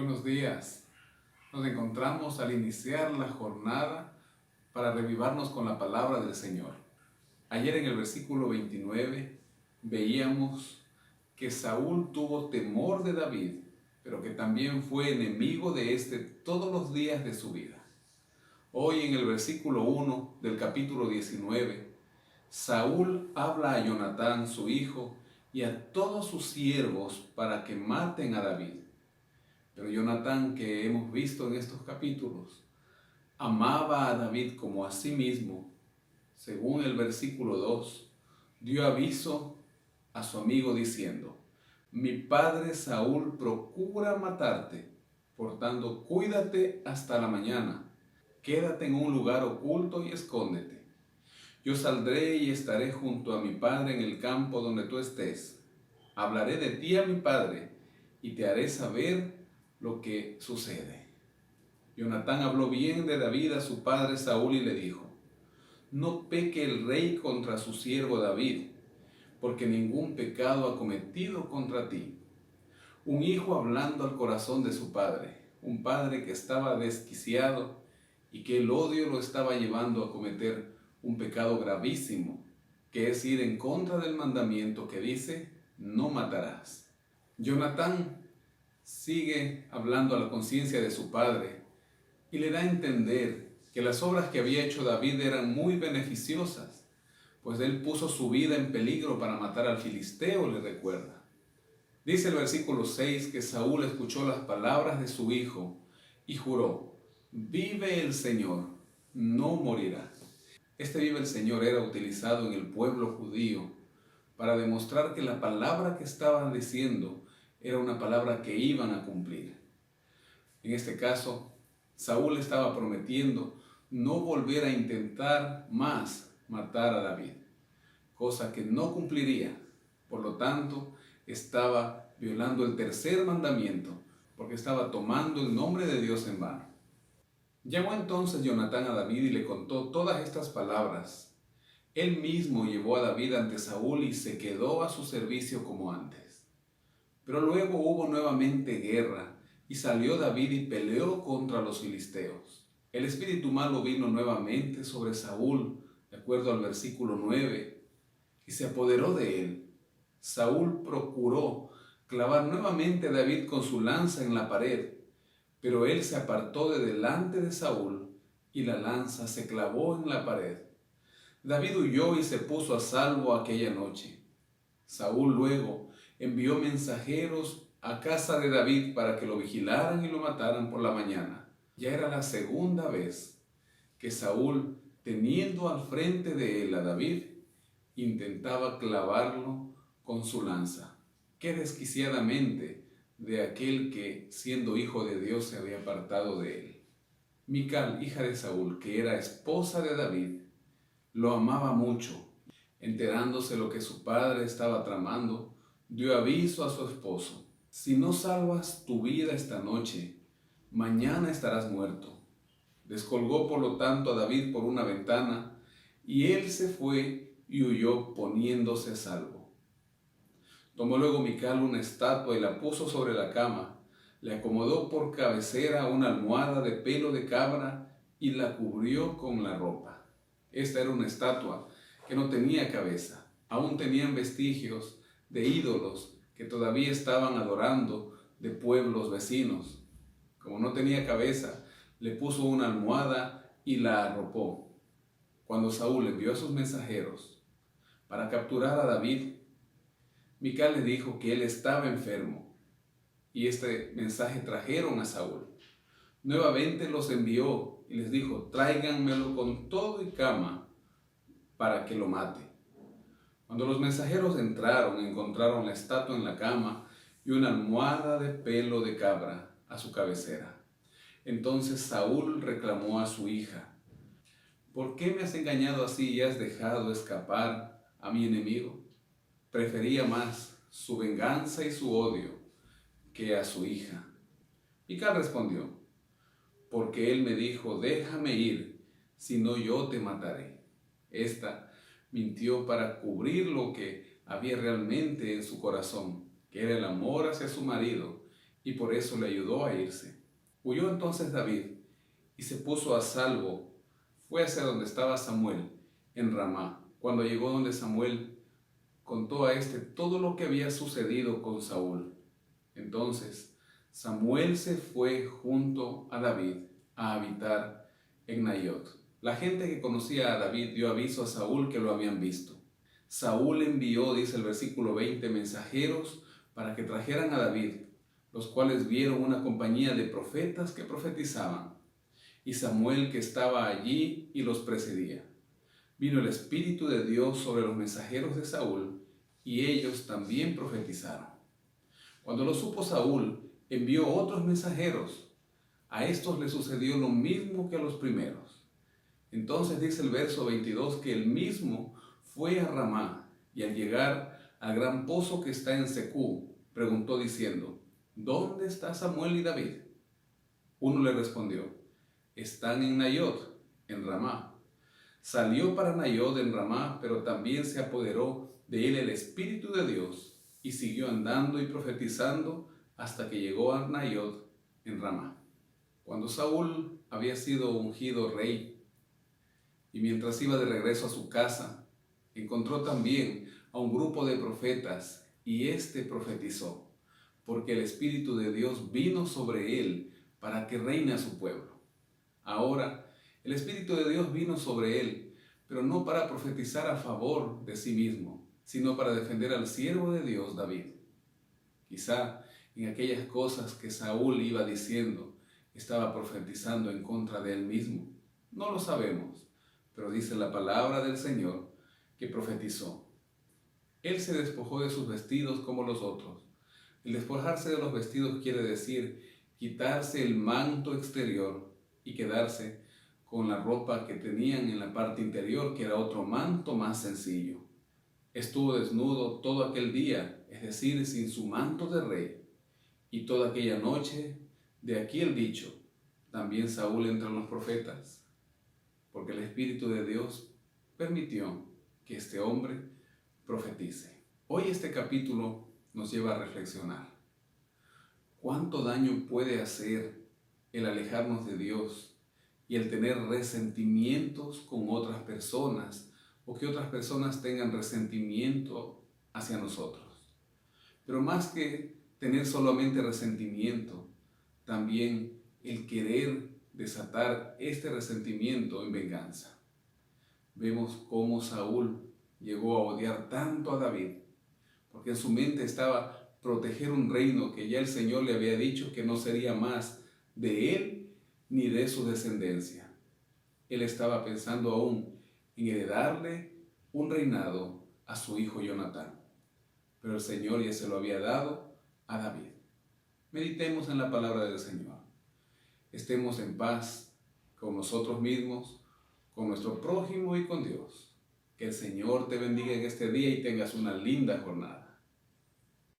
Buenos días. Nos encontramos al iniciar la jornada para revivarnos con la palabra del Señor. Ayer en el versículo 29 veíamos que Saúl tuvo temor de David, pero que también fue enemigo de éste todos los días de su vida. Hoy en el versículo 1 del capítulo 19, Saúl habla a Jonatán, su hijo, y a todos sus siervos para que maten a David. Pero Jonatán, que hemos visto en estos capítulos, amaba a David como a sí mismo. Según el versículo 2, dio aviso a su amigo diciendo: mi padre Saúl procura matarte, por tanto cuídate hasta la mañana. Quédate en un lugar oculto y escóndete. Yo saldré y estaré junto a mi padre en el campo donde tú estés. Hablaré de ti a mi padre y te haré saber lo que sucede. Jonatán habló bien de David a su padre Saúl y le dijo: no peque el rey contra su siervo David, porque ningún pecado ha cometido contra ti. Un hijo hablando al corazón de su padre, un padre que estaba desquiciado y que el odio lo estaba llevando a cometer un pecado gravísimo, que es ir en contra del mandamiento que dice: no matarás. Jonatán sigue hablando a la conciencia de su padre y le da a entender que las obras que había hecho David eran muy beneficiosas, pues él puso su vida en peligro para matar al filisteo, le recuerda. Dice el versículo 6 que Saúl escuchó las palabras de su hijo y juró: vive el Señor, no morirá. Este vive el Señor era utilizado en el pueblo judío para demostrar que la palabra que estaban diciendo era una palabra que iban a cumplir. En este caso, Saúl estaba prometiendo no volver a intentar más matar a David, cosa que no cumpliría. Por lo tanto, estaba violando el tercer mandamiento, porque estaba tomando el nombre de Dios en vano. Llamó entonces Jonatán a David y le contó todas estas palabras. Él mismo llevó a David ante Saúl y se quedó a su servicio como antes. Pero luego hubo nuevamente guerra, y salió David y peleó contra los filisteos. El espíritu malo vino nuevamente sobre Saúl, de acuerdo al versículo 9, y se apoderó de él. Saúl procuró clavar nuevamente a David con su lanza en la pared, pero él se apartó de delante de Saúl, y la lanza se clavó en la pared. David huyó y se puso a salvo aquella noche. Saúl luego envió mensajeros a casa de David para que lo vigilaran y lo mataran por la mañana. Ya era la segunda vez que Saúl, teniendo al frente de él a David, intentaba clavarlo con su lanza. Qué desquiciadamente de aquel que, siendo hijo de Dios, se había apartado de él. Mical, hija de Saúl, que era esposa de David, lo amaba mucho. Enterándose lo que su padre estaba tramando, dio aviso a su esposo: si no salvas tu vida esta noche, mañana estarás muerto. Descolgó por lo tanto a David por una ventana, y él se fue y huyó poniéndose a salvo. Tomó luego Mical una estatua y la puso sobre la cama, le acomodó por cabecera una almohada de pelo de cabra y la cubrió con la ropa. Esta era una estatua que no tenía cabeza. Aún tenían vestigios de ídolos que todavía estaban adorando de pueblos vecinos. Como no tenía cabeza, le puso una almohada y la arropó. Cuando Saúl envió a sus mensajeros para capturar a David, Mical le dijo que él estaba enfermo, y este mensaje trajeron a Saúl. Nuevamente los envió y les dijo: tráiganmelo con todo y cama para que lo mate. Cuando los mensajeros entraron, encontraron la estatua en la cama y una almohada de pelo de cabra a su cabecera. Entonces Saúl reclamó a su hija: ¿por qué me has engañado así y has dejado escapar a mi enemigo? Prefería más su venganza y su odio que a su hija. Mical respondió: porque él me dijo: déjame ir, si no yo te mataré. Esta mintió para cubrir lo que había realmente en su corazón, que era el amor hacia su marido, y por eso le ayudó a irse. Huyó entonces David y se puso a salvo. Fue hacia donde estaba Samuel, en Ramá. Cuando llegó donde Samuel, contó a éste todo lo que había sucedido con Saúl. Entonces Samuel se fue junto a David a habitar en Naiot. La gente que conocía a David dio aviso a Saúl que lo habían visto. Saúl envió, dice el versículo 20, mensajeros para que trajeran a David, los cuales vieron una compañía de profetas que profetizaban, y Samuel que estaba allí y los precedía. Vino el Espíritu de Dios sobre los mensajeros de Saúl, y ellos también profetizaron. Cuando lo supo Saúl, envió otros mensajeros. A estos les sucedió lo mismo que a los primeros. Entonces dice el verso 22 que él mismo fue a Ramá, y al llegar al gran pozo que está en Secú, preguntó diciendo: ¿Dónde está Samuel y David? Uno le respondió: están en Naiot, en Ramá. Salió para Naiot en Ramá, pero también se apoderó de él el Espíritu de Dios, y siguió andando y profetizando hasta que llegó a Naiot en Ramá. Cuando Saúl había sido ungido rey, y mientras iba de regreso a su casa, encontró también a un grupo de profetas, y éste profetizó, porque el Espíritu de Dios vino sobre él para que reine a su pueblo. Ahora, el Espíritu de Dios vino sobre él, pero no para profetizar a favor de sí mismo, sino para defender al siervo de Dios, David. Quizá en aquellas cosas que Saúl iba diciendo, estaba profetizando en contra de él mismo. No lo sabemos, pero dice la palabra del Señor que profetizó. Él se despojó de sus vestidos como los otros. El despojarse de los vestidos quiere decir quitarse el manto exterior y quedarse con la ropa que tenían en la parte interior, que era otro manto más sencillo. Estuvo desnudo todo aquel día, es decir, sin su manto de rey, y toda aquella noche. De aquí el dicho: también Saúl entra en los profetas, porque el Espíritu de Dios permitió que este hombre profetice. Hoy este capítulo nos lleva a reflexionar. ¿Cuánto daño puede hacer el alejarnos de Dios y el tener resentimientos con otras personas, o que otras personas tengan resentimiento hacia nosotros? Pero más que tener solamente resentimiento, también el querer desatar este resentimiento en venganza. Vemos cómo Saúl llegó a odiar tanto a David, porque en su mente estaba proteger un reino que ya el Señor le había dicho que no sería más de él ni de su descendencia. Él estaba pensando aún en heredarle un reinado a su hijo Jonatán, pero el Señor ya se lo había dado a David. Meditemos en la palabra del Señor. Estemos en paz con nosotros mismos, con nuestro prójimo y con Dios. Que el Señor te bendiga en este día y tengas una linda jornada.